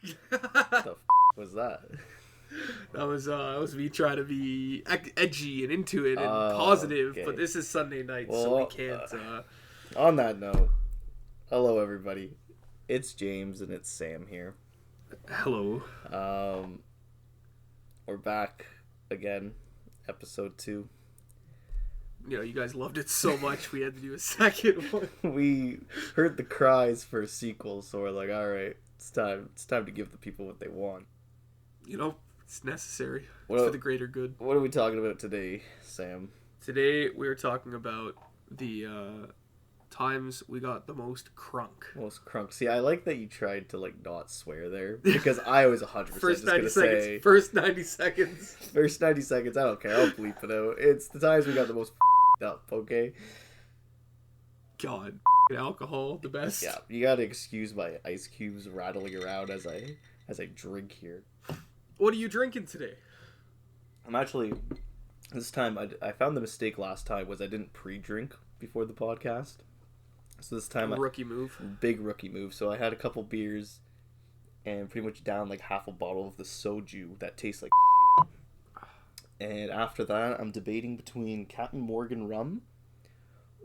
The was that? That was me trying to be edgy and into it and positive, Okay. but this is Sunday night, Well, so we can't. On that note, hello everybody. It's James and it's Sam here. Hello. We're back again, episode 2. You know, you guys loved it so much, we had to do a second one. We heard the cries for a sequel, so we're like, all right, it's time to give the people what they want. You know, it's necessary. It's for the greater good. What are we talking about today, Sam? Today we're talking about the times we got the most crunk. Most crunk. See, I like that you tried to not swear there, because I was 100% First just 90 gonna seconds. say First 90 seconds. First 90 seconds. I don't care. I'll bleep it out. It's the times we got the most up. Okay. God, alcohol, the best. Yeah, you gotta excuse my ice cubes rattling around as I drink here. What are you drinking today? I'm actually, this time, I found the mistake last time was I didn't pre-drink before the podcast. So this time, rookie move. Big rookie move. So I had a couple beers and pretty much down half a bottle of the soju that tastes like shit. And after that, I'm debating between Captain Morgan rum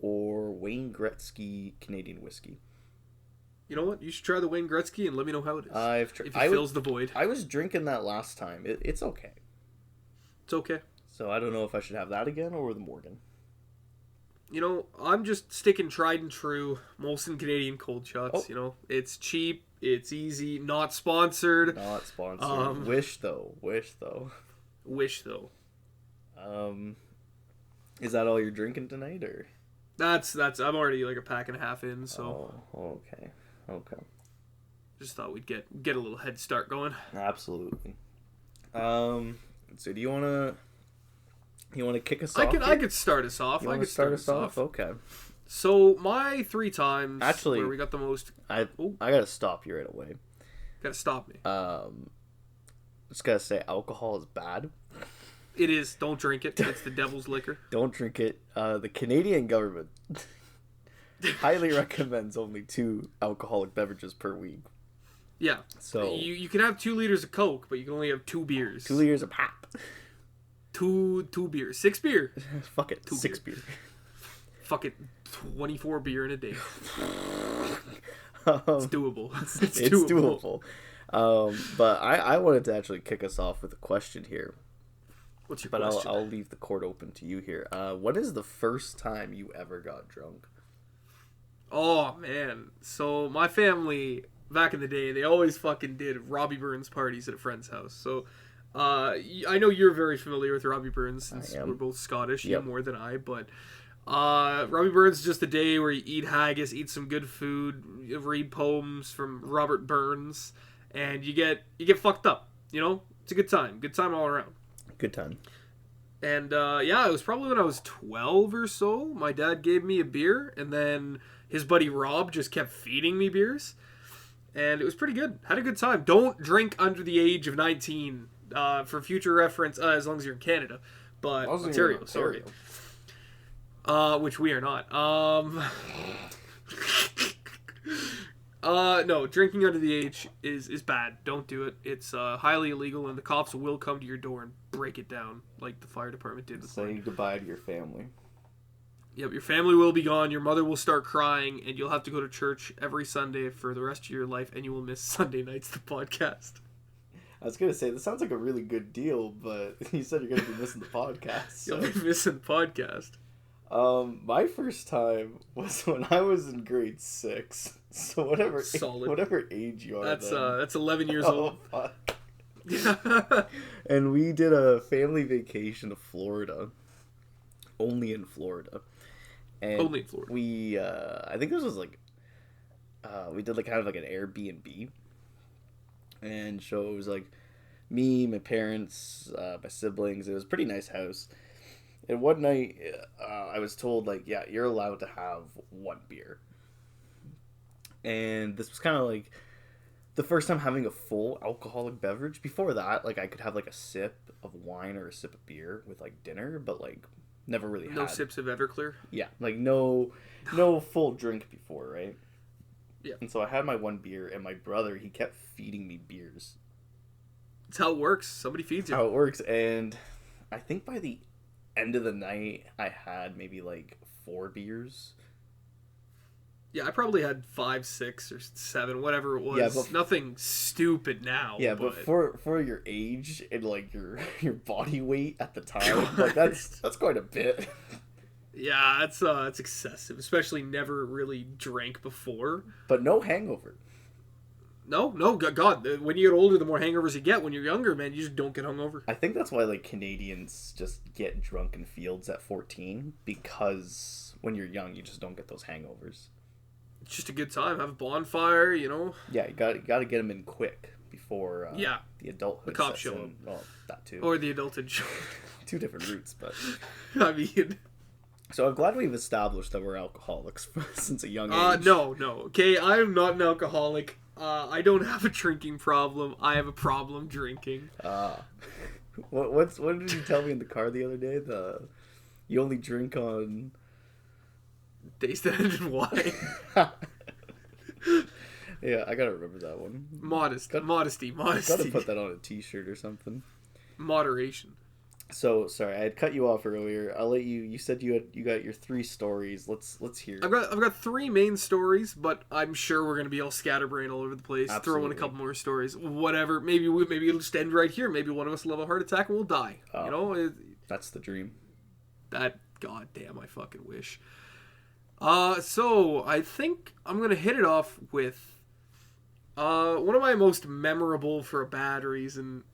or Wayne Gretzky Canadian whiskey. You know what? You should try the Wayne Gretzky and let me know how it is. If it fills the void. I was drinking that last time. It's okay. It's okay. So I don't know if I should have that again or the Morgan. You know, I'm just sticking tried and true Molson Canadian cold shots. Oh. You know, it's cheap, it's easy, not sponsored. Not sponsored. Wish though. Wish though. Is that all you're drinking tonight, or? That's. I'm already a pack and a half in, so. Oh, okay. Just thought we'd get a little head start going. Absolutely. So do you wanna kick us off? I could start us off. I could start us off. Okay. So my 3 times actually where we got the most. I gotta stop you right away. Gotta stop me. Just gotta say, alcohol is bad. It is. Don't drink it. It's the devil's liquor. Don't drink it. The Canadian government highly recommends only 2 alcoholic beverages per week. Yeah. So you can have 2 liters of Coke, but you can only have 2 beers. 2 liters of pop. 2 beers. 6 beer. Fuck it. 6 beer. Fuck it. 24 beer in a day. It's doable. It's doable. But I wanted to actually kick us off with a question here. What's your question? But I'll leave the court open to you here. What is the first time you ever got drunk? Oh, man. So, my family, back in the day, they always fucking did Robbie Burns parties at a friend's house. So, I know you're very familiar with Robbie Burns, since we're both Scottish, you more than I, but Robbie Burns is just a day where you eat haggis, eat some good food, read poems from Robert Burns, and you get fucked up, you know? It's a good time all around. Good time. And it was probably when I was 12 or so. My dad gave me a beer, and then his buddy Rob just kept feeding me beers, and it was pretty good. Had a good time. Don't drink under the age of 19 for future reference, as long as you're in Canada. But Ontario, sorry. Which we are not. No, drinking under the age is bad. Don't do it. It's highly illegal, and the cops will come to your door and break it down, like the fire department did with mine. Say goodbye to your family. Yep, your family will be gone, your mother will start crying, and you'll have to go to church every Sunday for the rest of your life, and you will miss Sunday nights, the podcast. I was going to say, this sounds like a really good deal, but you said you're going to be missing the podcast. So. You'll be missing the podcast. My first time was when I was in grade 6. So whatever age you are. That's 11 years old. Fuck. And we did a family vacation to Florida. Only in Florida. And only in Florida. We I think this was we did kind of an Airbnb. And so it was me, my parents, my siblings. It was a pretty nice house. And one night, I was told, you're allowed to have 1 beer. And this was kind of the first time having a full alcoholic beverage. Before that, I could have a sip of wine or a sip of beer with dinner, but never really had. No sips of Everclear? Yeah, no full drink before, right? Yeah. And so I had my one beer, and my brother, he kept feeding me beers. It's how it works. Somebody feeds you. How it works. And I think by the end of the night, I had maybe like 4 beers. Yeah, I probably had 5, 6, or 7, whatever it was. Yeah, but nothing stupid now. yeah, but for your age and like your body weight at the time, like that's quite a bit. Yeah, it's excessive, especially never really drank before. But no hangover. No, God, when you get older, the more hangovers you get. When you're younger, man, you just don't get hungover. I think that's why like Canadians just get drunk in fields at 14, because when you're young, you just don't get those hangovers. It's just a good time. Have a bonfire, you know. Yeah, you got to get them in quick before the adulthood. The cops sets show in. them. Well, that too. Or the adulthood show. 2 different routes, but I mean, so I'm glad we've established that we're alcoholics since a young age. No. Okay, I am not an alcoholic. I don't have a drinking problem. I have a problem drinking. What did you tell me in the car the other day? You only drink on Days that end in Y. Yeah, I gotta remember that one. Modesty. Gotta put that on a t-shirt or something. Moderation. So sorry, I had cut you off earlier. I'll let you. You said you got your 3 stories. Let's hear. I've got 3 main stories, but I'm sure we're gonna be all scatterbrained all over the place. Absolutely. Throw in a couple more stories, whatever. Maybe it'll just end right here. Maybe one of us will have a heart attack and we'll die. You know, that's the dream. That goddamn, I fucking wish. So I think I'm gonna hit it off with one of my most memorable for a bad reason,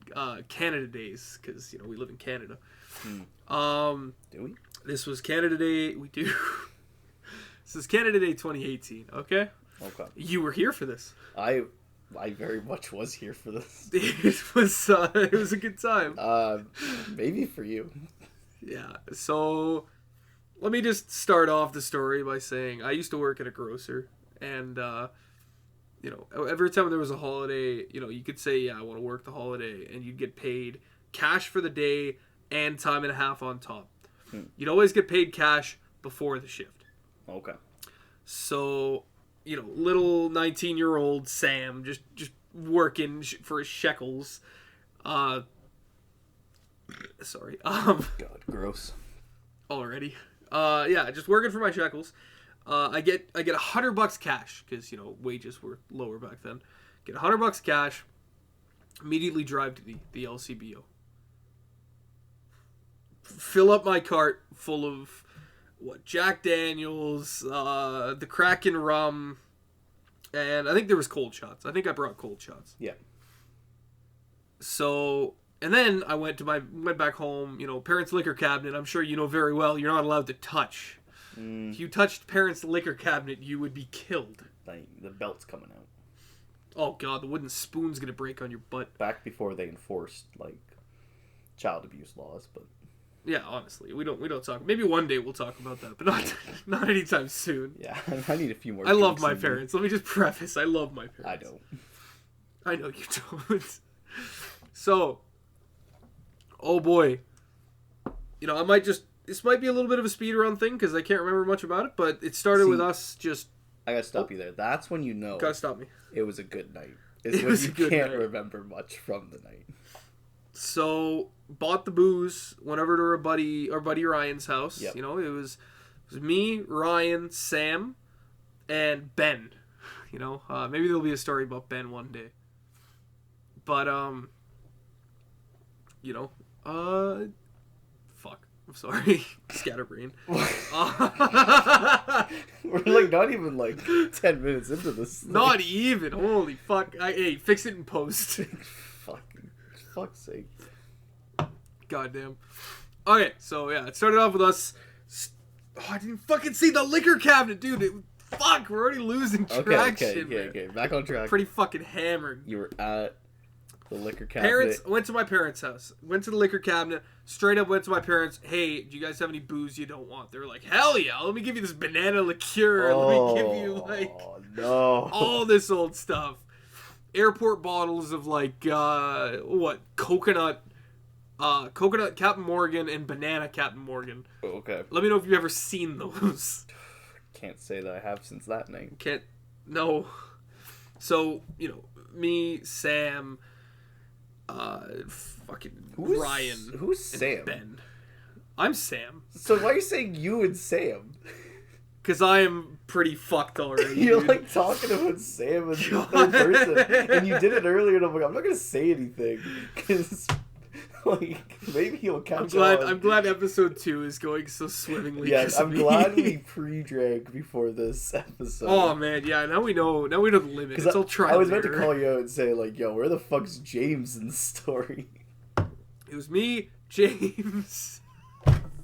Canada Days, because we live in Canada. Do we? This was Canada Day. We do. This is Canada Day 2018. Okay. Okay. You were here for this. I very much was here for this. It was a good time. Maybe for you. Yeah. So let me just start off the story by saying I used to work at a grocer, and every time there was a holiday, you could say, yeah, I want to work the holiday, and you'd get paid cash for the day and time and a half on top. You'd always get paid cash before the shift. Okay. So, little 19-year-old Sam just working for his shekels. Sorry. God, gross. Already. Yeah, just working for my shekels. I get $100 cash because wages were lower back then. Get $100 cash. Immediately drive to the LCBO. Fill up my cart full of Jack Daniels, the Kraken rum, and I think there was cold shots. I think I brought cold shots. Yeah. So, and then I went back home. Parents' liquor cabinet. I'm sure you know very well. You're not allowed to touch. If you touched parents' liquor cabinet, you would be killed. Like, the belt's coming out. Oh God, the wooden spoon's gonna break on your butt. Back before they enforced child abuse laws, but yeah, honestly, we don't talk. Maybe one day we'll talk about that, but not anytime soon. Yeah, I need a few more. I love my parents. Let me just preface: I love my parents. I don't. I know you don't. So, oh boy, I might just. This might be a little bit of a speed run thing because I can't remember much about it, but it started with us just. I gotta stop you there. That's when you know. Gotta stop me. It was a good night. It was a good night. Remember much from the night. So bought the booze. Went over to our buddy Ryan's house. Yep. It was me, Ryan, Sam, and Ben. Maybe there'll be a story about Ben one day. But fuck. I'm sorry. Scatterbrain. We're not even 10 minutes into this thing. Not even. Holy fuck. Hey, fix it in post. Fuck's sake. Goddamn. Okay, so yeah, it started off with us. I didn't fucking see the liquor cabinet, dude. Fuck, we're already losing traction. Okay. Back on track. Pretty fucking hammered. You were at the liquor cabinet. Went to my parents' house. Went to the liquor cabinet. Straight up went to my parents. Hey, do you guys have any booze you don't want? They were like, hell yeah. Let me give you this banana liqueur. Let me give you all this old stuff. Airport bottles of coconut Captain Morgan and banana Captain Morgan. Okay. Let me know if you've ever seen those. Can't say that I have since that name. No. So, me, Sam, fucking Ryan. Who's Sam? Ben. I'm Sam. So why are you saying you and Sam? Because I am pretty fucked already. You're dude. like talking about Sam as the third person, and you did it earlier, and I'm like, I'm not gonna say anything because, like, maybe he'll catch on. I'm glad episode 2 is going so swimmingly. Yes, I'm glad we pre-drank before this episode. Oh man, yeah. Now we know the limit. It's all trial. I was meant to call you out and say like, "Yo, where the fuck's James in the story?" It was me, James.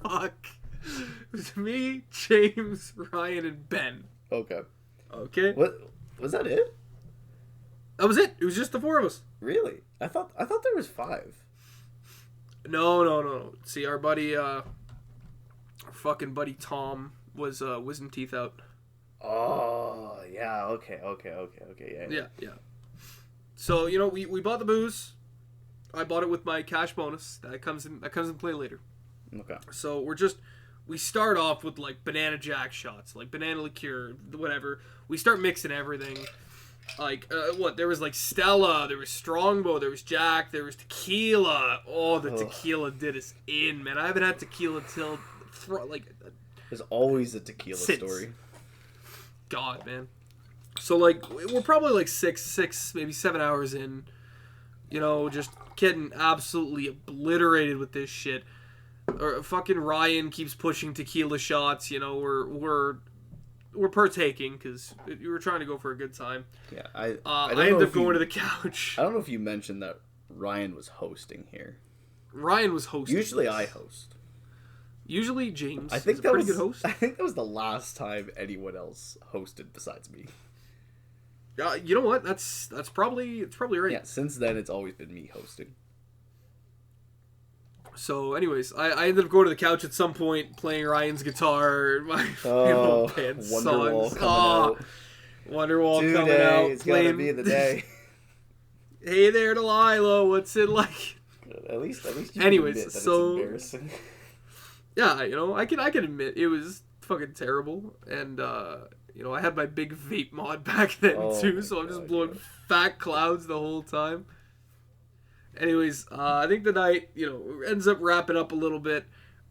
Fuck. It was me, James, Ryan, and Ben. Okay. Okay. What was that? It? That was it. It was just the 4 of us. Really? I thought there was 5. No. See, our buddy, our fucking buddy Tom was wisdom teeth out. Oh yeah. Okay. Yeah. So we bought the booze. I bought it with my cash bonus. That comes in play later. Okay. So we start off with like banana jack shots, like banana liqueur, whatever. We start mixing everything. Like there was like Stella, there was Strongbow, there was Jack, there was tequila. Oh, the tequila did us in, man. I haven't had tequila till there's always a tequila since. story. God, man. So like we're probably like 6 maybe 7 hours in, just getting absolutely obliterated with this shit. Or fucking Ryan keeps pushing tequila shots. We're partaking because you were trying to go for a good time. Yeah, I ended up going to the couch. I don't know if you mentioned that Ryan was hosting here. Ryan was hosting. Usually I host. Usually James. I think is a pretty good host. I think that was the last time anyone else hosted besides me. You know what? It's probably right. Yeah, since then it's always been me hosting. So, anyways, I ended up going to the couch at some point, playing Ryan's guitar, my band Wonderwall songs. coming out. Wonderwall Today coming out. It's gonna be the day. Hey there, Delilah. What's it like? At least you anyways, can admit that so it's embarrassing. Yeah, I can admit it was fucking terrible, and I had my big vape mod back then too, so I'm just blowing fat clouds the whole time. Anyways, I think the night, ends up wrapping up a little bit.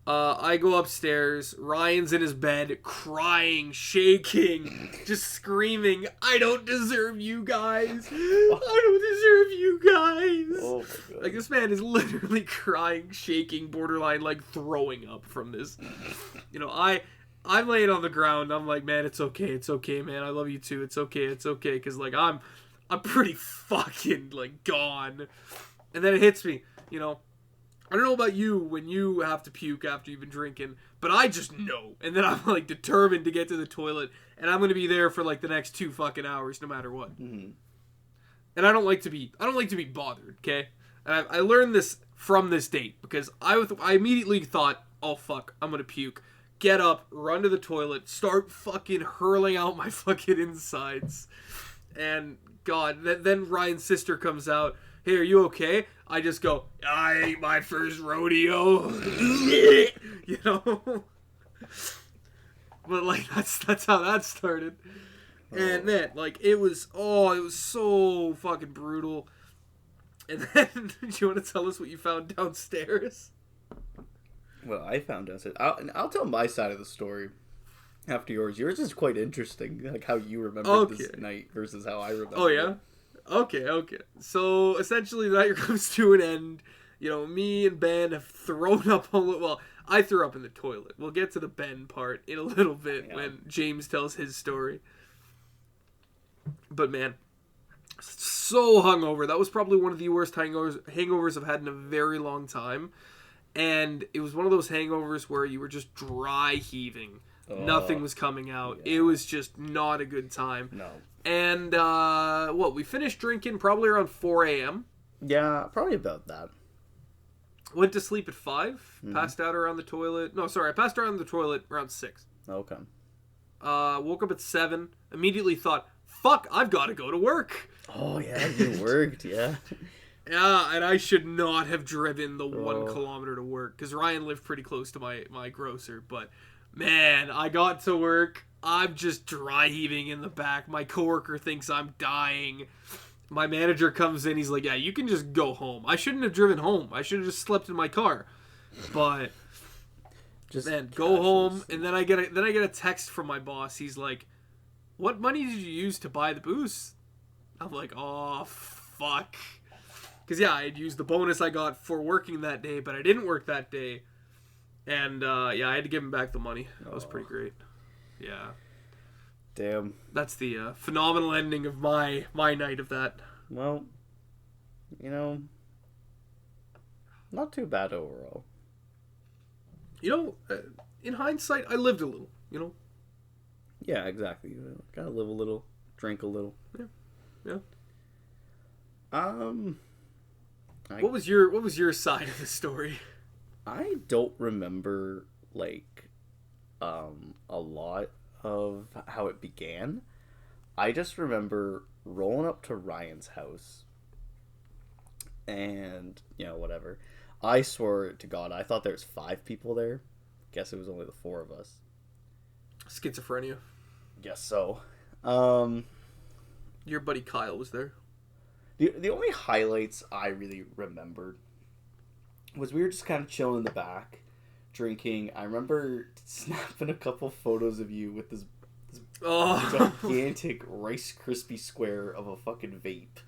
I go upstairs. Ryan's in his bed, crying, shaking, just screaming, I don't deserve you guys. I don't deserve you guys. Oh my God. Like, this man is literally crying, shaking, borderline, like, throwing up from this. I'm laying on the ground. I'm like, man, it's okay, man. I love you too. It's okay. Because, like, I'm pretty fucking, like, gone. And then it hits me, I don't know about you when you have to puke after you've been drinking, but I just know. And then I'm, like, determined to get to the toilet, and I'm going to be there for, like, the next 2 fucking hours no matter what. Mm-hmm. And I don't like to be bothered, okay? And I learned this from this date, because I immediately thought, oh, fuck, I'm going to puke. Get up, run to the toilet, start fucking hurling out my fucking insides. And, God, then Ryan's sister comes out. Hey, are you okay? I just go, I ain't my first rodeo. But, like, that's how that started. And then, like, it was so fucking brutal. And then, do you want to tell us what you found downstairs? Well, I found downstairs. I'll tell my side of the story after yours. Yours is quite interesting, like how you remember this night versus how I remember. Oh, yeah? Okay. So, essentially, the night comes to an end. Me and Ben have thrown up well, I threw up in the toilet. We'll get to the Ben part in a little bit when James tells his story. But, man, so hungover. That was probably one of the worst hangovers I've had in a very long time. And it was one of those hangovers where you were just dry heaving. Nothing was coming out. Yeah. It was just not a good time. No. And, we finished drinking probably around 4 a.m. Yeah, probably about that. Went to sleep at 5. Passed out around the toilet. No, sorry, I passed out on the toilet around 6. Okay. Woke up at 7. Immediately thought, fuck, I've got to go to work. Oh, yeah, you worked, yeah. Yeah, and I should not have driven the 1 kilometer to work, because Ryan lived pretty close to my grocer, but, man, I got to work. I'm just dry heaving in the back. My coworker thinks I'm dying. My manager comes in. He's like, "Yeah, you can just go home. I shouldn't have driven home. I should have just slept in my car." But Just man, go home. sleep. And then I get a text from my boss. He's like, "What money did you use to buy the booze?" I'm like, "Oh fuck." Because yeah, I had used the bonus I got for working that day, but I didn't work that day. And yeah, I had to give him back the money. That was pretty great. Yeah. Damn. That's the phenomenal ending of my night of that. Well, you know, not too bad overall. You know, in hindsight, I lived a little. You know. Yeah, exactly. Gotta live a little, drink a little. Yeah. What was your side of the story? I don't remember like a lot of how it began. I just remember rolling up to Ryan's house and, you know, whatever. I swore to God, I thought there was 5 people there. Guess it was only the 4 of us. Schizophrenia. Guess so. Your buddy Kyle was there. The only highlights I really remembered was we were just kind of chilling in the back, drinking. I remember snapping a couple photos of you with this gigantic Rice Krispie square of a fucking vape.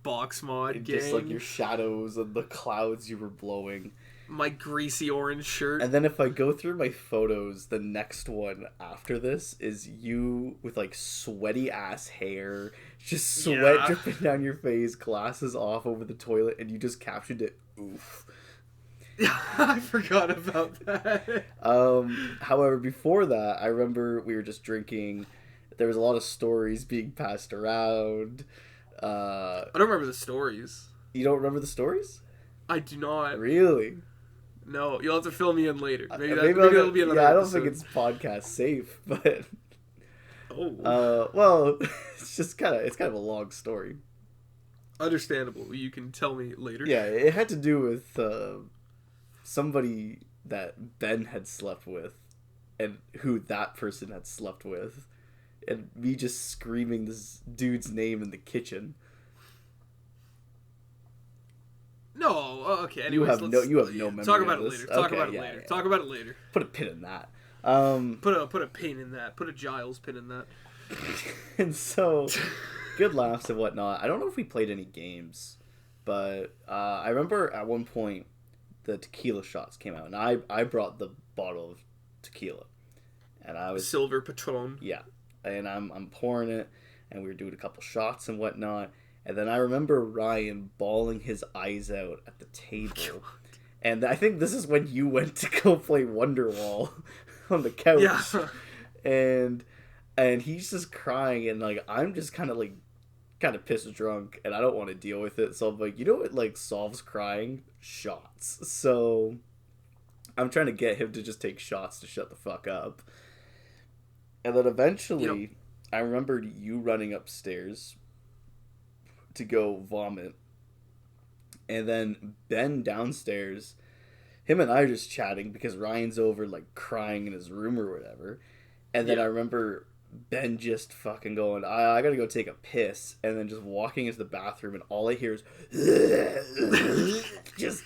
Box mod And gang. just like your shadows and the clouds you were blowing. My greasy orange shirt. And then if I go through my photos, the next one after this is you with like sweaty ass hair, just sweat dripping down your face, glasses off over the toilet, and you just captioned it, oof. I forgot about that. However, before that, I remember we were just drinking. There was a lot of stories being passed around. I don't remember the stories. You don't remember the stories? I do not. Really? No, you'll have to fill me in later. Maybe that'll be another I don't episode. think it's podcast safe, but Oh. it's kind of a long story. Understandable. You can tell me later. Yeah, it had to do with somebody that Ben had slept with, and who that person had slept with, and me just screaming this dude's name in the kitchen. No, okay. Anyways, you have no memory. Talk about of it this. later. Talk Okay, about it yeah, later. yeah. Talk about it later. Put a pin in that. Put a pin in that. Put a Giles pin in that. And so, good laughs and whatnot. I don't know if we played any games, but I remember at one point the tequila shots came out, and I brought the bottle of tequila, and I was Silver Patron. Yeah, and I'm pouring it, and we were doing a couple shots and whatnot, and then I remember Ryan bawling his eyes out at the table, and I think this is when you went to go play Wonderwall on the couch, and he's just crying, and like I'm just kind of pissed drunk, and I don't want to deal with it, so I'm like, you know what like solves crying? Shots. So I'm trying to get him to just take shots to shut the fuck up. And then eventually, I remembered you running upstairs to go vomit. And then Ben downstairs, him and I are just chatting because Ryan's over, like, crying in his room or whatever. And then I remember Ben just fucking going, I gotta go take a piss. And then just walking into the bathroom, and all I hear is, just...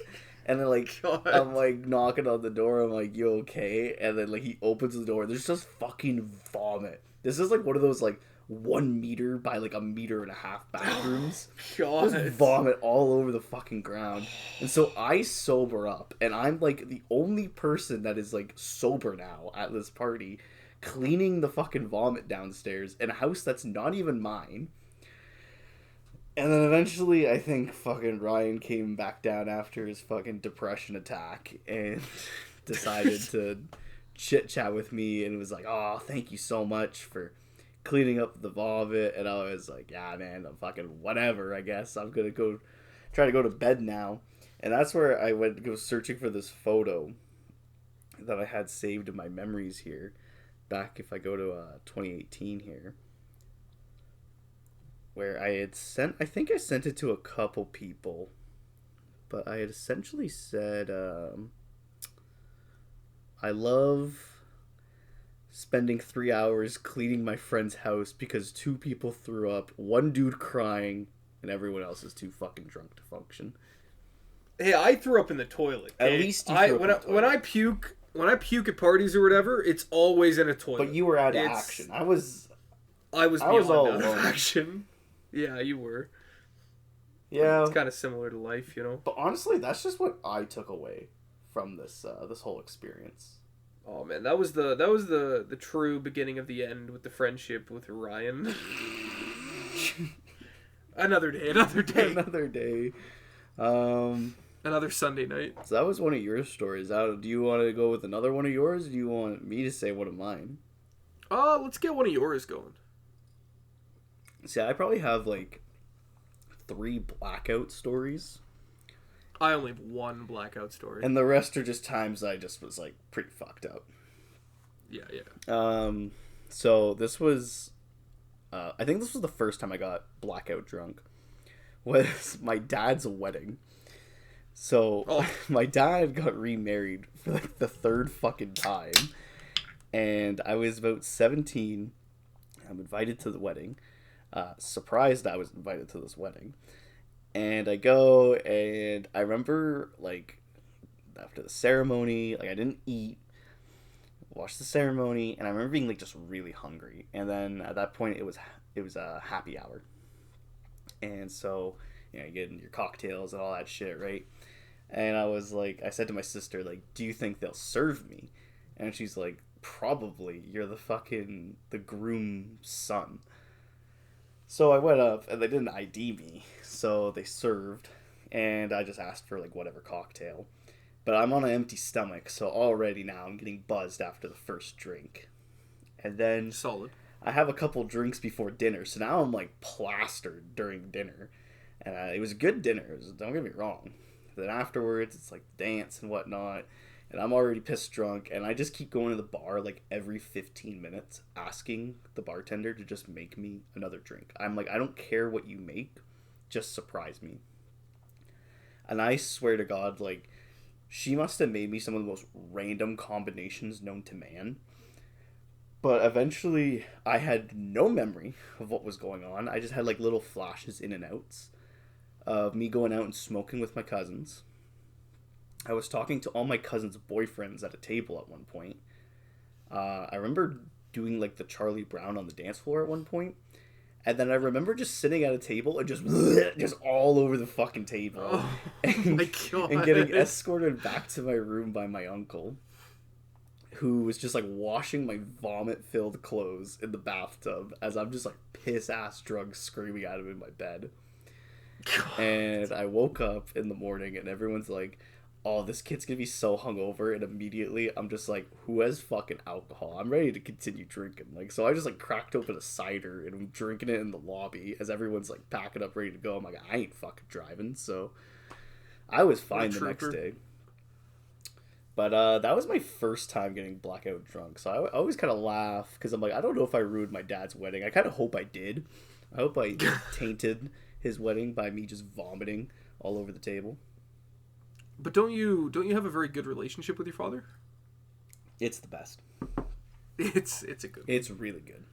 And then, like, I'm, like, knocking on the door. I'm like, you okay? And then, like, he opens the door. There's just fucking vomit. This is, like, one of those, like, 1 meter by, like, 1.5 meters bathrooms. God. Just vomit all over the fucking ground. And so I sober up. And I'm, like, the only person that is, like, sober now at this party, cleaning the fucking vomit downstairs in a house that's not even mine. And then eventually, I think fucking Ryan came back down after his fucking depression attack and decided to chit-chat with me and was like, oh, thank you so much for cleaning up the vomit. And I was like, yeah, man, I'm fucking whatever, I guess. I'm gonna go try to go to bed now. And that's where I went to go searching for this photo that I had saved in my memories here. Back if I go to 2018 here. Where I had sent, I think I sent it to a couple people, but I had essentially said, I love spending 3 hours cleaning my friend's house because two people threw up, one dude crying, and everyone else is too fucking drunk to function. Hey, I threw up in the toilet. At okay? least you threw up in the toilet. When I puke at parties or whatever, it's always in a toilet. But you were out of action. I was all alone. out of action. Yeah, you were. Yeah, it's kind of similar to life, you know. But honestly, that's just what I took away from this this whole experience. Oh man, that was the true beginning of the end with the friendship with Ryan. Another day. Another day. Another Sunday night. So that was one of your stories. Do you want to go with another one of yours, or do you want me to say one of mine? Let's get one of yours going. See, I probably have like 3 blackout stories. I only have 1 blackout story. And the rest are just times I just was like pretty fucked up. Yeah. So this was, I think this was the first time I got blackout drunk. Was my dad's wedding. So my dad got remarried for like the 3rd fucking time. And I was about 17. I'm invited to the wedding. Surprised I was invited to this wedding. And I go, and I remember, like, after the ceremony, like, I didn't eat, watched the ceremony, and I remember being, like, just really hungry. And then at that point, it was a happy hour. And so, you know, you get your cocktails and all that shit, right? And I was like, I said to my sister, like, do you think they'll serve me? And she's like, probably. You're the groom's son. So I went up, and they didn't ID me, so they served, and I just asked for, like, whatever cocktail. But I'm on an empty stomach, so already now I'm getting buzzed after the first drink. And then... Solid. I have a couple drinks before dinner, so now I'm, like, plastered during dinner. And it was a good dinner, don't get me wrong. Then afterwards, it's, like, dance and whatnot. And I'm already pissed drunk, and I just keep going to the bar like every 15 minutes asking the bartender to just make me another drink. I'm like, I don't care what you make, just surprise me. And I swear to God, like, she must have made me some of the most random combinations known to man. But eventually, I had no memory of what was going on. I just had like little flashes in and outs of me going out and smoking with my cousins. I was talking to all my cousins' boyfriends at a table at one point. I remember doing like the Charlie Brown on the dance floor at one point. And then I remember just sitting at a table and just all over the fucking table. Oh, and, my God. And getting escorted back to my room by my uncle, who was just like washing my vomit-filled clothes in the bathtub as I'm just like piss-ass drunk screaming at him in my bed. God. And I woke up in the morning and everyone's like, oh, this kid's gonna be so hungover, and immediately I'm just like, who has fucking alcohol? I'm ready to continue drinking. Like, so I just like cracked open a cider and I'm drinking it in the lobby as everyone's like packing up ready to go. I'm like, I ain't fucking driving. So I was fine the next day. But that was my first time getting blackout drunk. So I always kind of laugh because I'm like, I don't know if I ruined my dad's wedding. I kind of hope I did. I hope I tainted his wedding by me just vomiting all over the table. But don't you have a very good relationship with your father? It's the best. It's a good one. It's really good.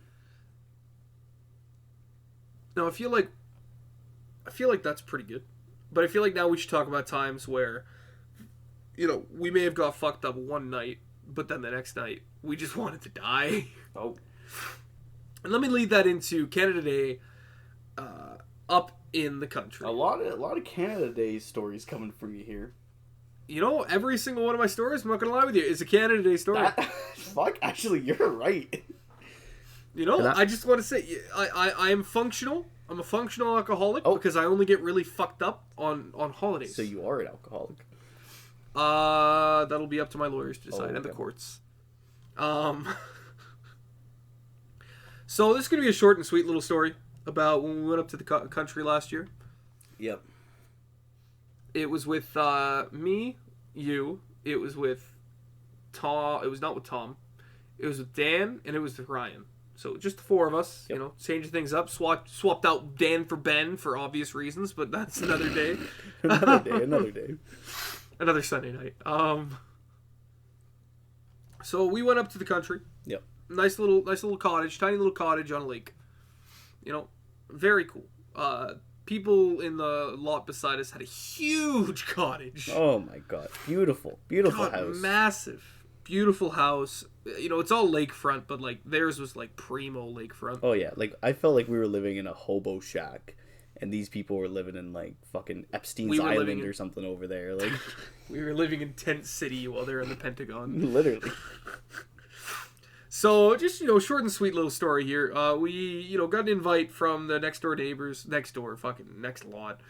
No, I feel like that's pretty good. But I feel like now we should talk about times where, you know, we may have got fucked up one night, but then the next night we just wanted to die. Oh. And let me lead that into Canada Day up in the country. A lot of Canada Day stories coming from you here. You know, every single one of my stories, I'm not going to lie with you, is a Canada Day story. Fuck, actually, you're right. You know, I just want to say, I am functional. I'm a functional alcoholic because I only get really fucked up on holidays. So you are an alcoholic. That'll be up to my lawyers to decide, and the courts. So this is going to be a short and sweet little story about when we went up to the country last year. Yep. It was with me, you. It was with Tom. It was not with Tom. It was with Dan, and it was with Ryan. So just the 4 of us, you know, changing things up. Swapped out Dan for Ben for obvious reasons, but that's another day. Another day. Another Sunday night. So we went up to the country. Yep. Nice little cottage, tiny little cottage on a lake. You know, very cool. People in the lot beside us had a huge cottage. Oh my god, beautiful house, massive, beautiful house. You know, it's all lakefront, but like theirs was like primo lakefront. Oh yeah, like I felt like we were living in a hobo shack, and these people were living in like fucking Epstein's Island or something over there. Like we were living in Tent City while they're in the Pentagon. Literally. So just, you know, short and sweet little story here. We, you know, got an invite from the next door fucking next lot.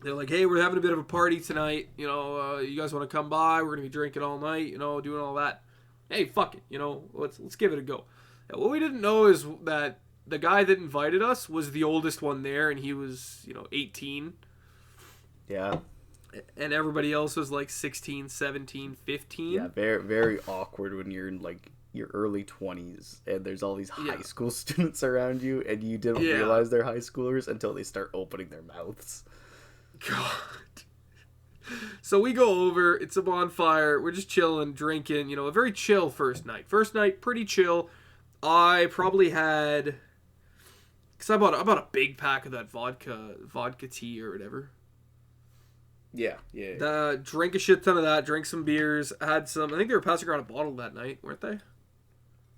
They're like, hey, we're having a bit of a party tonight. You know, you guys want to come by? We're gonna be drinking all night. You know, doing all that. Hey, fuck it. You know, let's give it a go. And what we didn't know is that the guy that invited us was the oldest one there, and he was, you know, 18. Yeah. And everybody else was like 16, 17, 15. Yeah, very, very awkward when you're in like your early 20s and there's all these high school students around you and you didn't realize they're high schoolers until they start opening their mouths. God. So we go over, it's a bonfire, we're just chilling, drinking, you know, a very chill first night. First night, pretty chill. I probably had, because I bought a big pack of that vodka tea or whatever. Yeah. Drank a shit ton of that, drank some beers, had some, I think they were passing around a bottle that night, weren't they?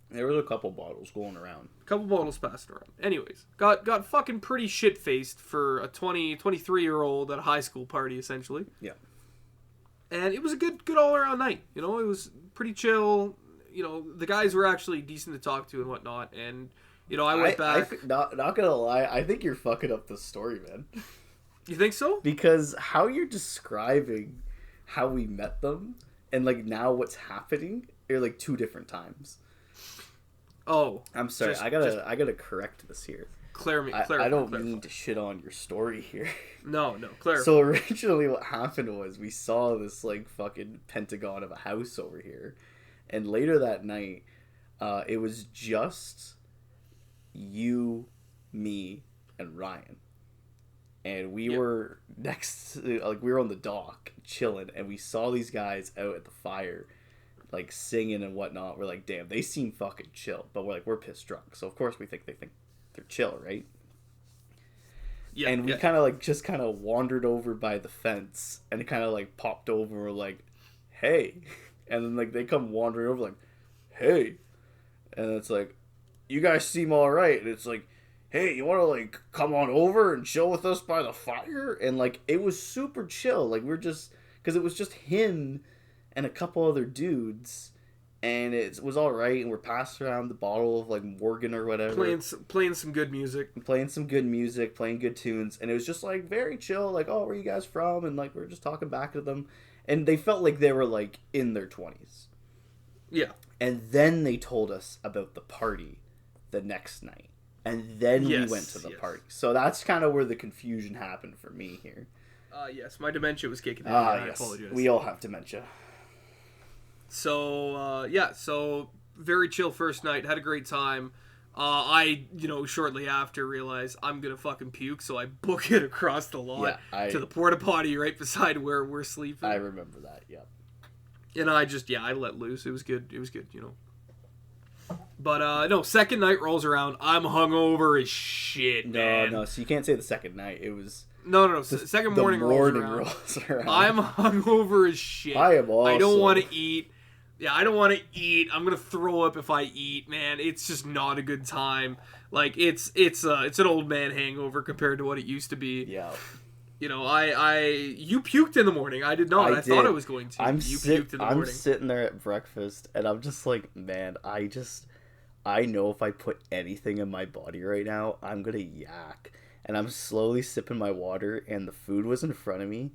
There was a couple bottles going around. A couple bottles passing around. Anyways, got fucking pretty shit-faced for a 23-year-old at a high school party, essentially. Yeah. And it was a good all-around night. You know, it was pretty chill. You know, the guys were actually decent to talk to and whatnot. And, you know, I went back. Not gonna lie, I think you're fucking up the story, man. You think so? Because how you're describing how we met them and, like, now what's happening are, like, two different times. Oh. I'm sorry, I gotta correct this here. I don't mean to shit on your story here. No, clarify. So originally what happened was we saw this, like, fucking pentagon of a house over here. And later that night, it was just you, me, and Ryan. And we were we were on the dock chilling, and we saw these guys out at the fire, like singing and whatnot. We're like, damn, they seem fucking chill. But we're pissed drunk, so of course we think they're chill, right? Yeah. And we kind of wandered over by the fence, and it kind of like popped over. And we're like, hey, and then like they come wandering over, like, hey, and it's like, you guys seem all right, and it's like, hey, you want to, like, come on over and chill with us by the fire? And, like, it was super chill. Like, we're just... Because it was just him and a couple other dudes. And it was all right. And we're passing around the bottle of, like, Morgan or whatever. Playing some good music. Playing good tunes. And it was just, like, very chill. Like, oh, where are you guys from? And, like, we're just talking back to them. And they felt like they were, like, in their 20s. Yeah. And then they told us about the party the next night. And then we went to the party. So that's kind of where the confusion happened for me here. Yes, my dementia was kicking in. Yes. I apologize. We all have dementia. So, so very chill first night. Had a great time. I, you know, shortly after realized I'm going to fucking puke. So I book it across the lot to the porta potty right beside where we're sleeping. I remember that, yeah. And I just, I let loose. It was good, you know. But, no, second night rolls around. I'm hungover as shit, man. No, so you can't say the second night. It was... No. Second morning rolls around. I'm hungover as shit. I am also. I don't want to eat. Yeah, I don't want to eat. I'm going to throw up if I eat, man. It's just not a good time. Like, it's an old man hangover compared to what it used to be. Yeah. You know, you puked in the morning. I did not. I thought I was going to. Puked in the morning. I'm sitting there at breakfast, and I'm just like, man, I know if I put anything in my body right now, I'm going to yak. And I'm slowly sipping my water, and the food was in front of me,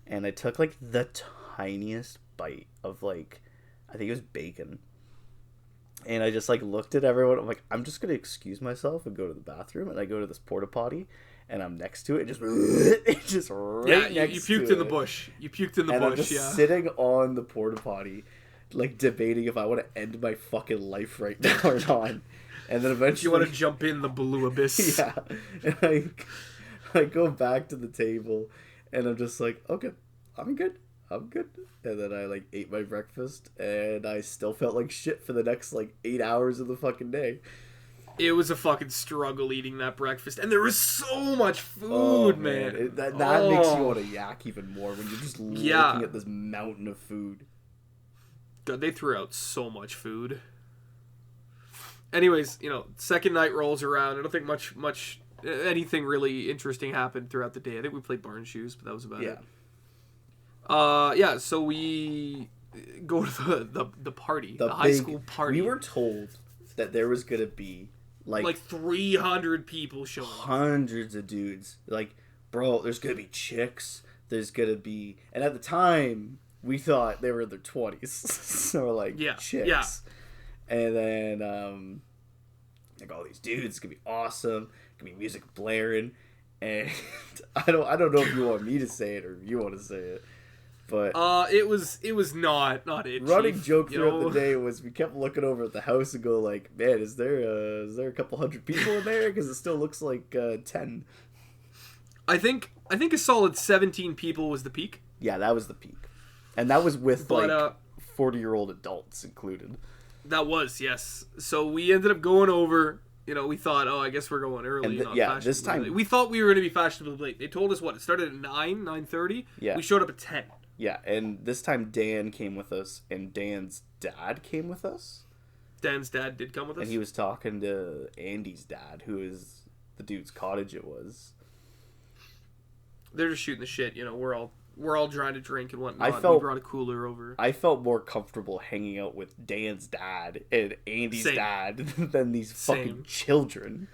and I took, like, the tiniest bite of, like, I think it was bacon. And I just, like, looked at everyone. I'm like, I'm just going to excuse myself and go to the bathroom, and I go to this porta potty. And I'm next to it, just right next to it. You puked in the bush. You puked in the bush, I'm just sitting on the porta potty, like, debating if I want to end my fucking life right now or not. And then eventually... You want to jump in the blue abyss. Yeah. And I go back to the table, and I'm just like, okay, I'm good. I'm good. And then I like ate my breakfast, and I still felt like shit for the next like 8 hours of the fucking day. It was a fucking struggle eating that breakfast, and there was so much food, Oh man. that makes you want to yak even more when you're just looking at this mountain of food. God, they threw out so much food. Anyways, second night rolls around. I don't think much anything really interesting happened throughout the day. I think we played barn shoes, but that was about it. So we go to the party, the high school party. We were told that there was gonna be like 300 people showing up. Hundreds of dudes. Like, bro, there's gonna be chicks. There's gonna be, and at the time we thought they were in their 20s, so we're like, chicks. Yeah. And then like all these dudes, it's gonna be awesome. Gonna be music blaring, and I don't know if you want me to say it or if you want to say it. But it was not it. Running joke throughout the day was we kept looking over at the house and go like, man, is there a couple hundred people in there? Because it still looks like 10. I think a solid 17 people was the peak. Yeah, that was the peak, and that was with 40-year-old adults included. That was, yes. So we ended up going over. We thought, I guess we're going early. This time late. We thought we were going to be fashionably late. They told us it started at 9:30. Yeah, we showed up at 10. Yeah, and this time Dan came with us, and Dan's dad came with us. Dan's dad did come with us? And he was talking to Andy's dad, who is the dude's cottage it was. They're just shooting the shit, we're all trying to drink and whatnot. We brought a cooler over. I felt more comfortable hanging out with Dan's dad and Andy's dad than these fucking children.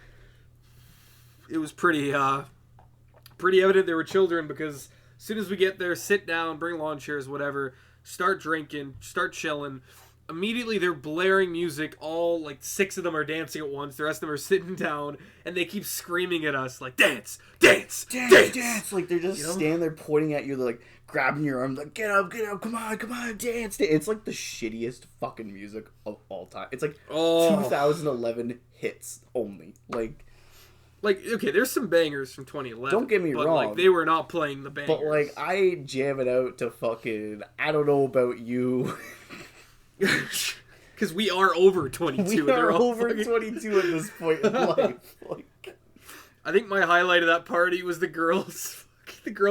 It was pretty evident they were children because as soon as we get there, sit down, bring lawn chairs, whatever, start drinking, start chilling. Immediately they're blaring music. All like 6 of them are dancing at once. The rest of them are sitting down, and they keep screaming at us like, "Dance, dance, dance, dance!" dance. Like they're just standing there pointing at you. They're like grabbing your arm, like, "Get up, come on, dance, dance!" It's like the shittiest fucking music of all time. It's like 2011 hits only. Like, okay, there's some bangers from 2011. Don't get me wrong. Like, they were not playing the bangers. But, like, I jam it out to fucking, I don't know about you. Because we are over 22. We are over 22 at this point in life. I think my highlight of that party was the girl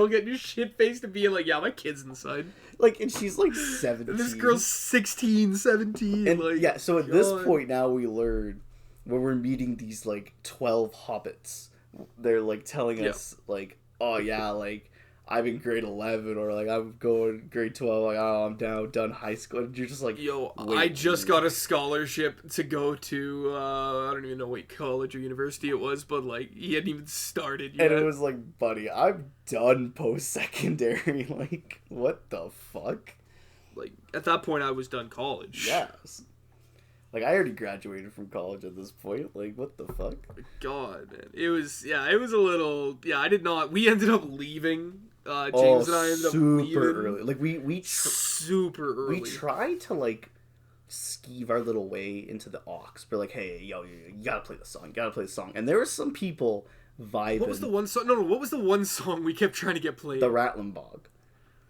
getting shit-faced and being like, yeah, my kid's inside. Like, and she's like 17. And this girl's 16, 17. And, so at this point now we learn, when we're meeting these, like, 12 hobbits, they're, like, telling us, like, oh, yeah, like, I'm in grade 11, or, like, I'm going grade 12, like, oh, I'm done high school, and you're just like, yo, I just got a scholarship to go to, I don't even know what college or university it was, but, like, he hadn't even started yet. And it was like, buddy, I'm done post-secondary, like, what the fuck? Like, at that point, I was done college. Yes. Like, I already graduated from college at this point. Like, what the fuck? God, man. It was a little... Yeah, I did not... We ended up leaving. James and I ended up leaving. Super early. Like, super early. We tried to, like, skeeve our little way into the aux. We're like, hey, yo, you gotta play the song. And there were some people vibing. What was the one song? No, what was the one song we kept trying to get played? The Rattling Bog.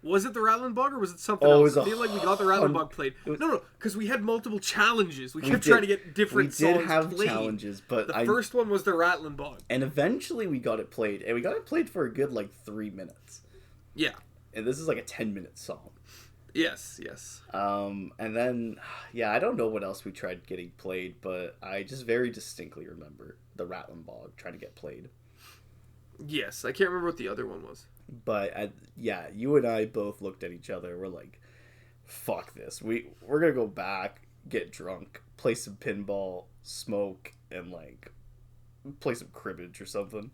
Was it the Rattling Bog or was it something else? I feel like we got the Rattling Bog played. No, because we had multiple challenges. We kept trying to get different songs played. We did have challenges, but the first one was the Rattling Bog. And eventually we got it played. And we got it played for a good, 3 minutes. Yeah. And this is like a 10-minute song. Yes. And then, I don't know what else we tried getting played, but I just very distinctly remember the Rattling Bog trying to get played. Yes, I can't remember what the other one was. But, you and I both looked at each other. We're like, fuck this. We're going to go back, get drunk, play some pinball, smoke, and, play some cribbage or something.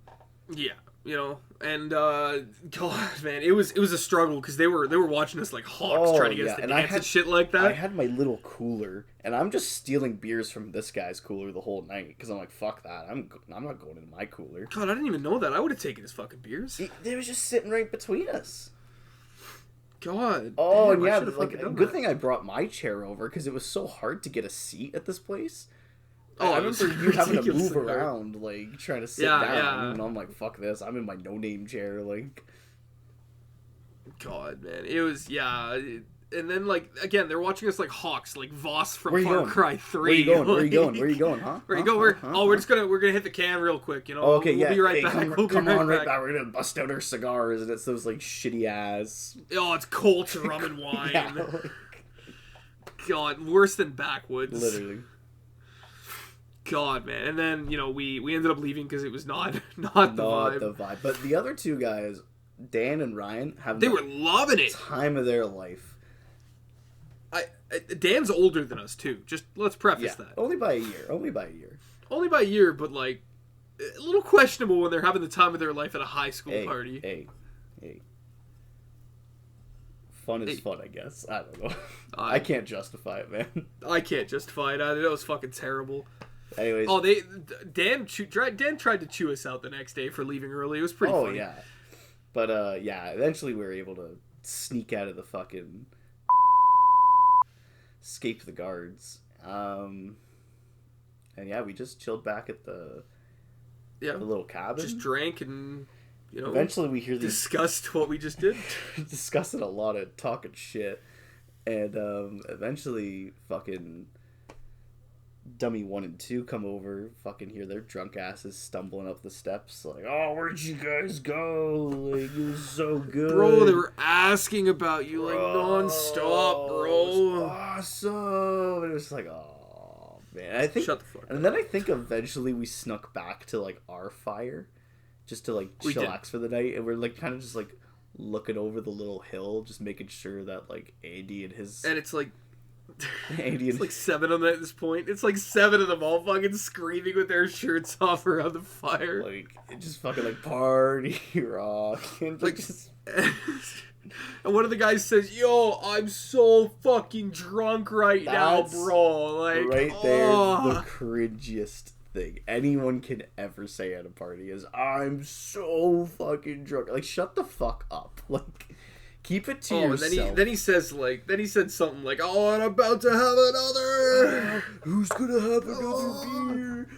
Yeah, and, God, man, it was a struggle, because they were watching us like hawks trying to get us to dance and shit like that. I had my little cooler, and I'm just stealing beers from this guy's cooler the whole night, because I'm like, fuck that, I'm not going into my cooler. God, I didn't even know that. I would have taken his fucking beers. They was just sitting right between us. God. Oh, damn, and yeah, good thing I brought my chair over, because it was so hard to get a seat at this place. Oh, I remember you having to move around, trying to sit down, and I'm like, fuck this, I'm in my no-name chair, God, man, it was and then like again, they're watching us like hawks, like Voss from Where you Far going? Cry 3. Where you going? Where you like- going? Where you going? Huh? Where you Huh? go? Huh? We're gonna hit the can real quick. Oh, okay, we'll yeah. be right Hey, back. come on, right back. We're gonna bust out our cigars, and it's those like shitty ass. Oh, it's Colts rum and wine. Yeah, like, God, worse than backwoods. literally. God, man. And then we ended up leaving because it was not the Not vibe. the vibe. But the other two guys, Dan and Ryan, They were loving it. time of their life. Dan's older than us too. Just let's preface that. Only by a year. Only by a year. But like a little questionable when they're having the time of their life at a high school party. Hey. Fun is fun, I guess. I don't know. I I can't justify it, man. I can't justify it either. That was fucking terrible. Anyways. Oh, Dan tried to chew us out the next day for leaving early. It was pretty funny. Yeah. But eventually we were able to sneak out of the fucking escape the guards. And yeah, we just chilled back at the little cabin. Just drank and eventually we hear these discussed what we just did. discussing a lot of talking shit. And eventually fucking dummy 1 and 2 come over, fucking hear their drunk asses stumbling up the steps like, oh, where'd you guys go? Like, it was so good. Bro, they were asking about you like non-stop, bro. It was awesome. And it was like, oh, man. I think, shut the fuck up. and then I think eventually we snuck back to like our fire just to like chillax for the night. And we're like kind of just like looking over the little hill, just making sure that like Andy and his... And it's like... Andy it's like 7 of them at this point. It's like 7 of them all fucking screaming with their shirts off around the fire. Like, it just fucking like party rock. And like just... And one of the guys says, yo, I'm so fucking drunk right now, bro. Like, right there, the cringiest thing anyone can ever say at a party is, I'm so fucking drunk. Like, shut the fuck up. Like... Keep it to yourself. And then he said something like, "Oh, I'm about to have another. Who's gonna have another beer?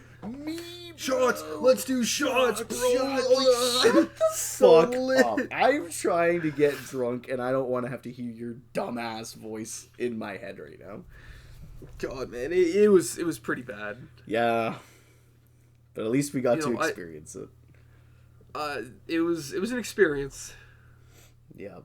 Me. Shots. Let's do shots, bro. Shut the fuck up. I'm trying to get drunk, and I don't want to have to hear your dumbass voice in my head right now. God, man, it was pretty bad. Yeah, but at least we got to experience it. It was an experience. Yeah.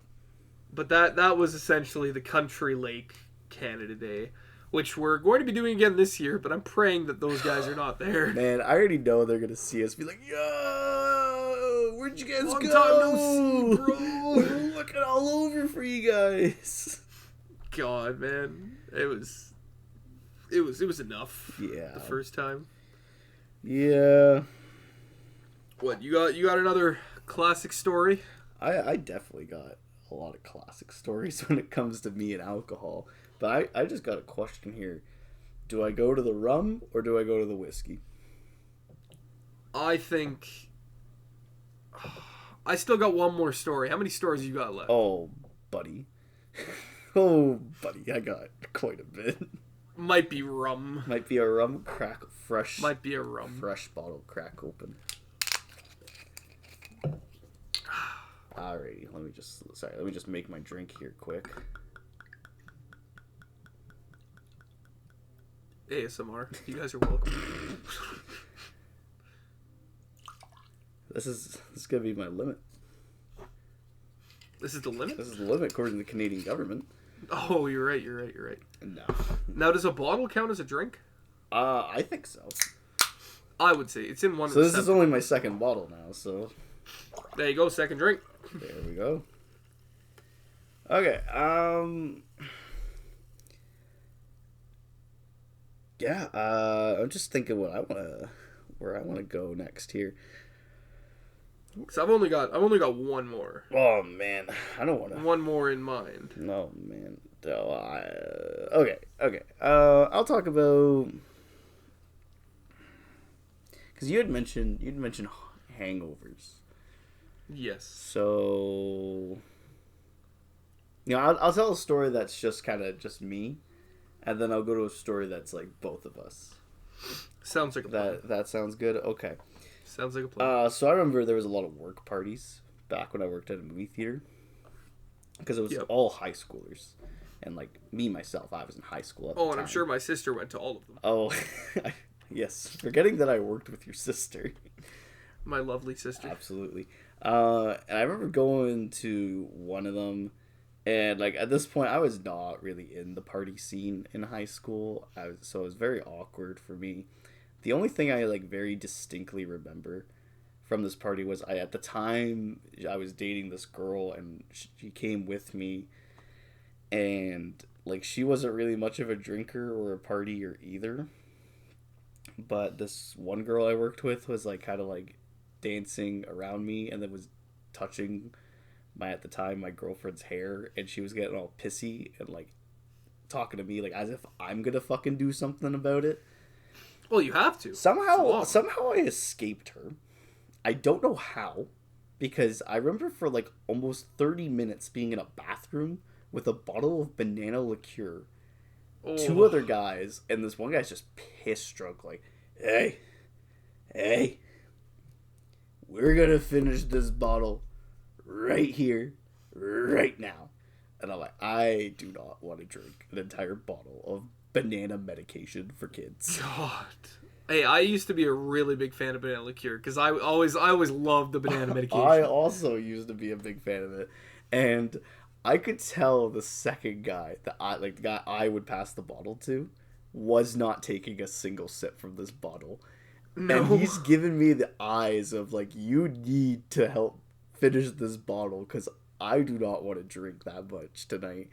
But that was essentially the Country Lake Canada Day, which we're going to be doing again this year, but I'm praying that those guys are not there. Man, I already know they're going to see us be like, yo, where'd you guys go? Long time no see, bro. We're looking all over for you guys. God, man. It was enough. Yeah. The first time. Yeah. What, you got another classic story? I definitely got a lot of classic stories when it comes to me and alcohol. But I just got a question here. Do I go to the rum or do I go to the whiskey? I think... I still got one more story. How many stories you got left? Oh, buddy. Oh, buddy. I got quite a bit. Might be rum. Might be a rum crack fresh. Might be a rum. Fresh bottle crack open. Alrighty, let me just make my drink here quick. ASMR. You guys are welcome. This is gonna be my limit. This is the limit? This is the limit according to the Canadian government. Oh, you're right. No. Now, does a bottle count as a drink? I think so. I would say it's in one of So the this is only my second bottle now, so... There you go, second drink. There we go. Okay, yeah, I'm just thinking where I wanna go next here. Cause I've only got one more. Oh man, I don't wanna. One more in mind. No man. Okay. I'll talk about, because you'd mentioned hangovers. Yes. So, I'll tell a story that's just kind of just me, and then I'll go to a story that's like both of us. Sounds like a plan. That sounds good. Okay. Sounds like a plan. So I remember there was a lot of work parties back when I worked at a movie theater, because it was Yep. all high schoolers, and like me myself, I was in high school at the Oh, and time. I'm sure my sister went to all of them. Oh, yes. Forgetting that I worked with your sister. My lovely sister. Absolutely. And I remember going to one of them, and like at this point, I was not really in the party scene in high school. So it was very awkward for me. The only thing I like very distinctly remember from this party was at the time I was dating this girl, and she came with me, and like she wasn't really much of a drinker or a partier either. But this one girl I worked with was like kind of like dancing around me, and then was touching at the time my girlfriend's hair, and she was getting all pissy and like talking to me like as if I'm gonna fucking do something about it. Well, you have to. Somehow I escaped her. I don't know how, because I remember for like almost 30 minutes being in a bathroom with a bottle of banana liqueur, two other guys, and this one guy's just pissed drunk, like, hey, we're gonna finish this bottle right here, right now. And I'm like, I do not want to drink an entire bottle of banana medication for kids. God. Hey, I used to be a really big fan of banana liqueur because I always loved the banana medication. I also used to be a big fan of it, and I could tell the second guy the guy I would pass the bottle to was not taking a single sip from this bottle. No. And he's giving me the eyes of like, you need to help finish this bottle because I do not want to drink that much tonight.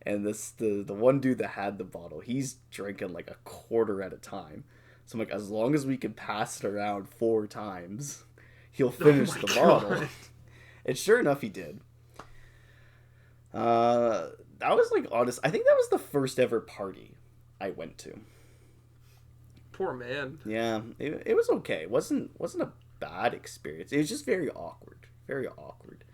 And the one dude that had the bottle, he's drinking like a quarter at a time. So I'm like, as long as we can pass it around 4 times, he'll finish the bottle. And sure enough, he did. That was like honest. I think that was the first ever party I went to. Poor man. Yeah, it was okay. It wasn't a bad experience. It was just very awkward. Very awkward.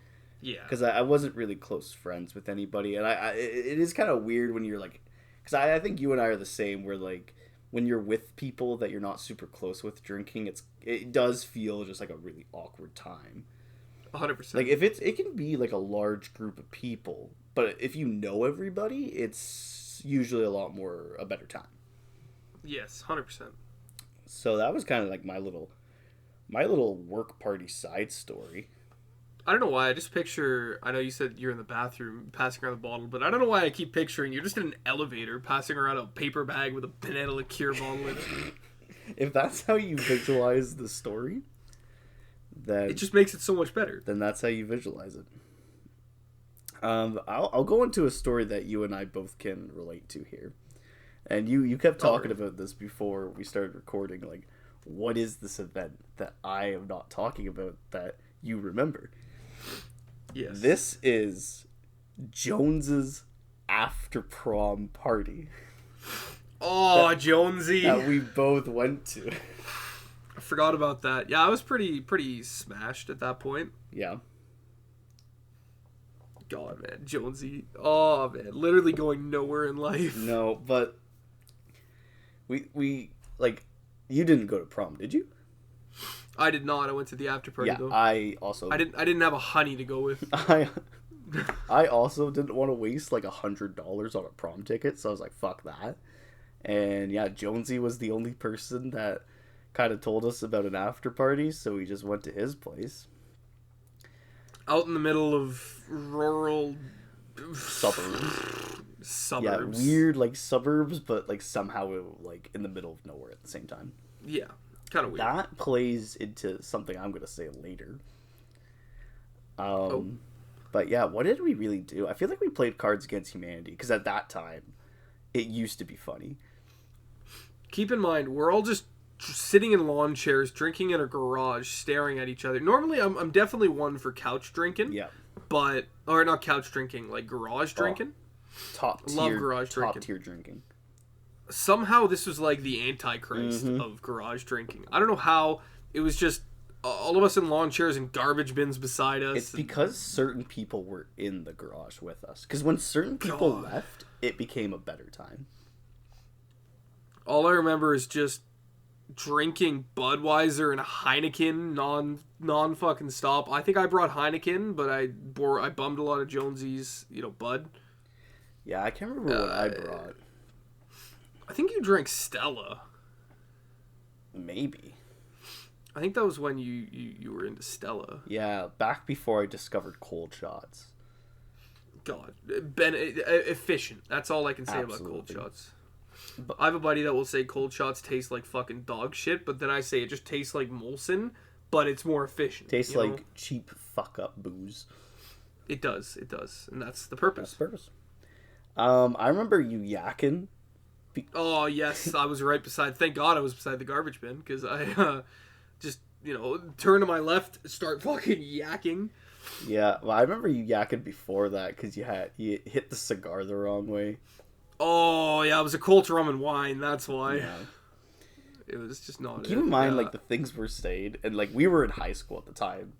Yeah. Because I wasn't really close friends with anybody, and it is kind of weird when you're like, because I think you and I are the same. Where like when you're with people that you're not super close with drinking, it does feel just like a really awkward time. 100%. Like if it can be like a large group of people, but if you know everybody, it's usually a better time. Yes, 100%. So that was kind of like my little work party side story. I don't know why. I just picture. I know you said you're in the bathroom passing around the bottle, but I don't know why I keep picturing you're just in an elevator passing around a paper bag with a banana liqueur bottle in it. If that's how you visualize the story, then it just makes it so much better. Then that's how you visualize it. I'll go into a story that you and I both can relate to here. And you kept talking about this before we started recording. Like, what is this event that I am not talking about that you remember? Yes. This is Jones's after prom party. Oh, Jonesy. That we both went to. I forgot about that. Yeah, I was pretty smashed at that point. Yeah. God, man. Jonesy. Oh, man. Literally going nowhere in life. No, but we like, you didn't go to prom, did you? I did not. I went to the after party, though. I didn't have a honey to go with. I also didn't want to waste like $100 on a prom ticket, so I was like, fuck that. And yeah, Jonesy was the only person that kind of told us about an after party, so we just went to his place. Out in the middle of rural suburbs. Yeah, weird like suburbs, but like somehow like in the middle of nowhere at the same time. Yeah, kind of weird. That plays into something I'm going to say later. But yeah, what did we really do? I feel like we played Cards Against Humanity, because at that time, it used to be funny. Keep in mind, we're all just sitting in lawn chairs, drinking in a garage, staring at each other. Normally, I'm definitely one for couch drinking. Yeah. Or not couch drinking, like garage drinking. Top tier. Love garage drinking. Top tier drinking. Somehow, this was like the Antichrist of garage drinking. I don't know how. It was just all of us in lawn chairs and garbage bins beside us. It's because certain people were in the garage with us. Because when certain people left, it became a better time. All I remember is just drinking Budweiser and Heineken non fucking stop. I think I brought Heineken, but I bummed a lot of Jonesy's, Bud. Yeah, I can't remember what I brought. I think you drank Stella. Maybe. I think that was when you were into Stella. Yeah, back before I discovered cold shots. God, efficient. That's all I can say about cold shots. I have a buddy that will say cold shots taste like fucking dog shit, but then I say it just tastes like Molson, but it's more efficient. Tastes like cheap fuck up booze. It does, and that's the purpose. That's the purpose. I remember you yakking. Oh yes, I was right beside. Thank God I was beside the garbage bin because I just turn to my left, start fucking yakking. Yeah, well, I remember you yakking before that because you hit the cigar the wrong way. Oh yeah, it was a Colts rum and wine. That's why. Yeah. It was just not. Keep in mind, like the things were saying, and like we were in high school at the time.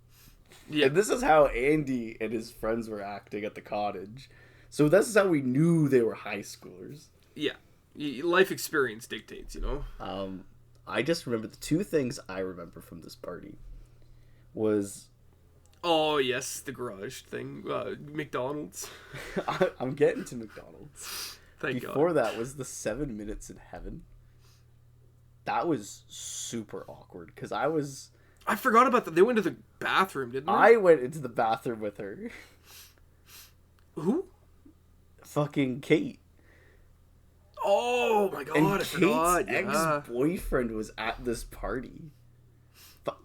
Yeah. And this is how Andy and his friends were acting at the cottage. So this is how we knew they were high schoolers. Yeah, life experience dictates, I just remember the two things I remember from this party was. Oh yes, the garage thing, McDonald's. I'm getting to McDonald's. Thank God. Before that was the 7 minutes in heaven. That was super awkward because I forgot about that. They went to the bathroom, didn't they? I went into the bathroom with her. Who? Fucking Kate. Oh my God! And I forgot. Kate's ex-boyfriend was at this party.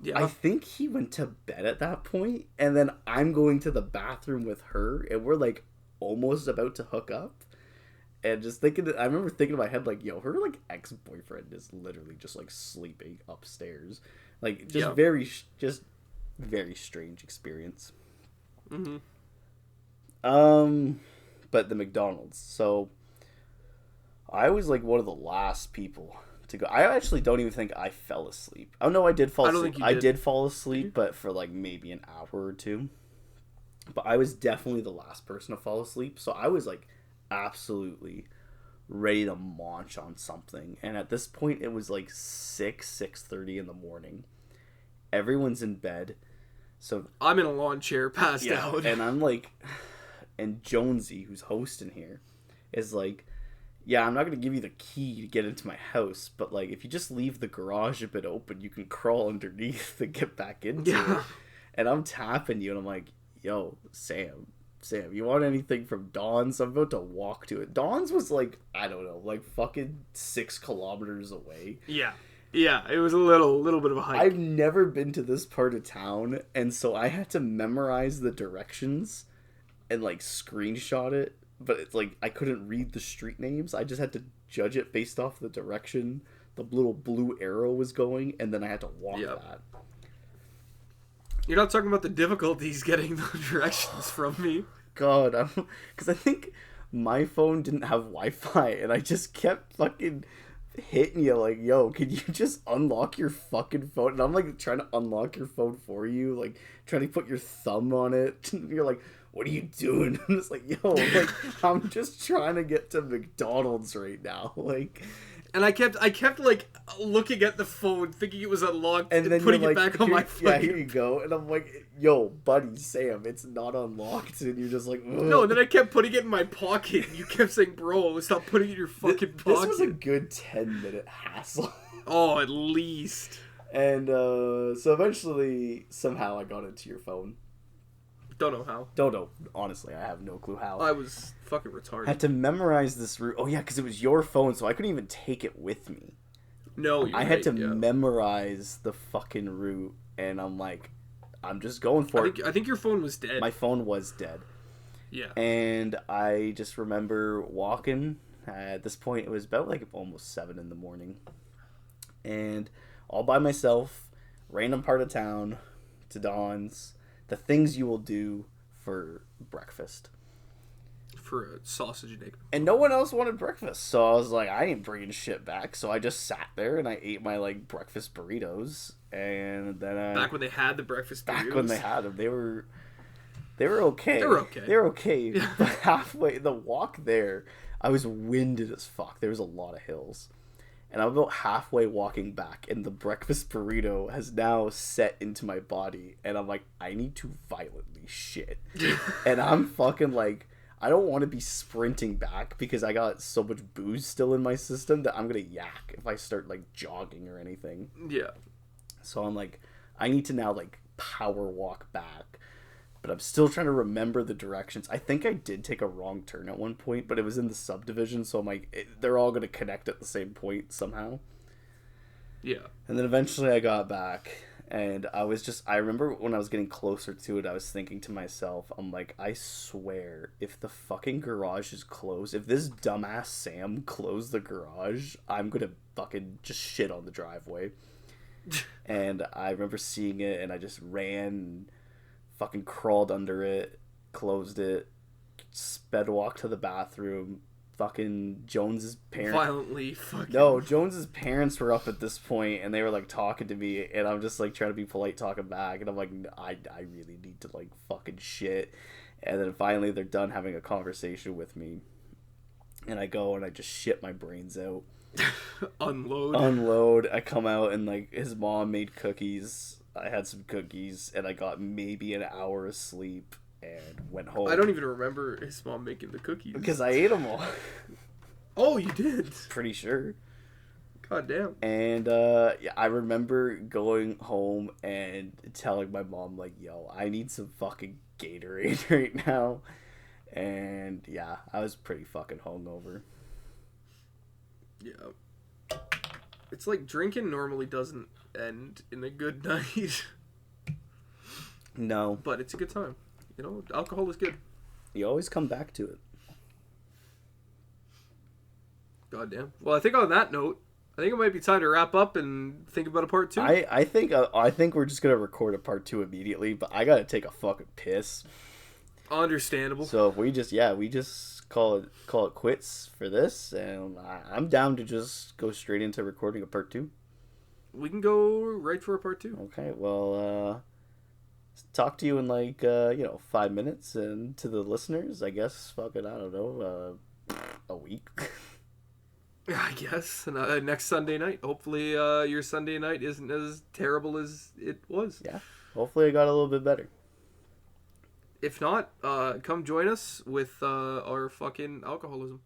Yeah. I think he went to bed at that point, and then I'm going to the bathroom with her, and we're like almost about to hook up. And just thinking, I remember thinking in my head, like, yo, her like ex-boyfriend is literally just like sleeping upstairs, like just very strange experience. Mm-hmm. But the McDonald's. So I was like one of the last people to go. I actually don't even think I fell asleep. Oh no, I did fall asleep. I did fall asleep, but for like maybe an hour or two. But I was definitely the last person to fall asleep. So I was like absolutely ready to munch on something. And at this point it was like 6:30 in the morning. Everyone's in bed. So I'm in a lawn chair passed out. And I'm like, and Jonesy, who's hosting here, is like, yeah, I'm not going to give you the key to get into my house, but like if you just leave the garage a bit open, you can crawl underneath and get back into it. And I'm tapping you and I'm like, yo, Sam, you want anything from Dawn's? I'm about to walk to it. Dawn's was like, I don't know, like fucking 6 kilometers away. Yeah, it was a little bit of a hike. I've never been to this part of town, and so I had to memorize the directions and like screenshot it, but it's like I couldn't read the street names. I just had to judge it based off the direction the little blue arrow was going, and then I had to walk that. You're not talking about the difficulties getting the directions from me. God, because I think my phone didn't have Wi-Fi, and I just kept fucking hitting you like, yo, can you just unlock your fucking phone? And I'm like trying to unlock your phone for you, like trying to put your thumb on it. And you're like, what are you doing? And it's like, yo, like I'm just trying to get to McDonald's right now, like. And I kept like looking at the phone, thinking it was unlocked, and then putting it like, back on my phone. Yeah, here you go. And I'm like, yo, buddy, Sam, it's not unlocked. And you're just like, ugh. No. And then I kept putting it in my pocket. And you kept saying, bro, stop putting it in your fucking pocket. This was a good 10-minute hassle. Oh, at least. And so eventually, somehow I got into your phone. Don't know how. Don't know. Honestly, I have no clue how. I was fucking retarded. I had to memorize this route. Oh, yeah, because it was your phone, so I couldn't even take it with me. No, I had to memorize the fucking route, and I'm like, I'm just going for it. I think your phone was dead. My phone was dead. Yeah. And I just remember walking. At this point, it was about like almost 7 in the morning. And all by myself, random part of town, to Dawn's. The things you will do for breakfast. For a sausage and egg. And no one else wanted breakfast. So I was like, I ain't bringing shit back. So I just sat there and I ate my like breakfast burritos. And then back when they had the breakfast burritos. Back when they had them. They were okay. They were okay. But halfway, the walk there, I was winded as fuck. There was a lot of hills. And I'm about halfway walking back, and the breakfast burrito has now set into my body, and I'm like, I need to violently shit. And I'm fucking like, I don't want to be sprinting back because I got so much booze still in my system that I'm gonna yak if I start like jogging or anything. Yeah. So I'm like, I need to now like power walk back. But I'm still trying to remember the directions. I think I did take a wrong turn at one point, but it was in the subdivision, so I'm like, they're all going to connect at the same point somehow. Yeah. And then eventually I got back, and I remember when I was getting closer to it, I was thinking to myself, I'm like, I swear, if the fucking garage is closed, if this dumbass Sam closed the garage, I'm going to fucking just shit on the driveway. And I remember seeing it, and I just ran, fucking crawled under it, closed it, sped walk to the bathroom. Fucking Jones's parents. Violently fucking. No, Jones's parents were up at this point, and they were like talking to me, and I'm just like trying to be polite, talking back, and I'm like, I really need to like fucking shit. And then finally they're done having a conversation with me, and I go and I just shit my brains out. Unload. I come out, and like his mom made cookies. I had some cookies, and I got maybe an hour of sleep and went home. I don't even remember his mom making the cookies. Because I ate them all. Oh, you did? Pretty sure. God damn. And yeah, I remember going home and telling my mom, like, yo, I need some fucking Gatorade right now. And yeah, I was pretty fucking hungover. Yeah. It's like drinking normally doesn't end in a good night. No. But it's a good time. You know, alcohol is good. You always come back to it. God damn. Well, I think on that note, I think it might be time to wrap up and think about a part 2. I think we're just gonna record a part 2 immediately, but I gotta take a fucking piss. Understandable. So if we just call it quits for this, and I'm down to just go straight into recording a part 2. We can go right for a part 2. Okay, well, talk to you in like 5 minutes, and to the listeners, I guess fucking I don't know, a week. I guess. And, next Sunday night. Hopefully your Sunday night isn't as terrible as it was. Yeah. Hopefully it got a little bit better. If not, come join us with our fucking alcoholism.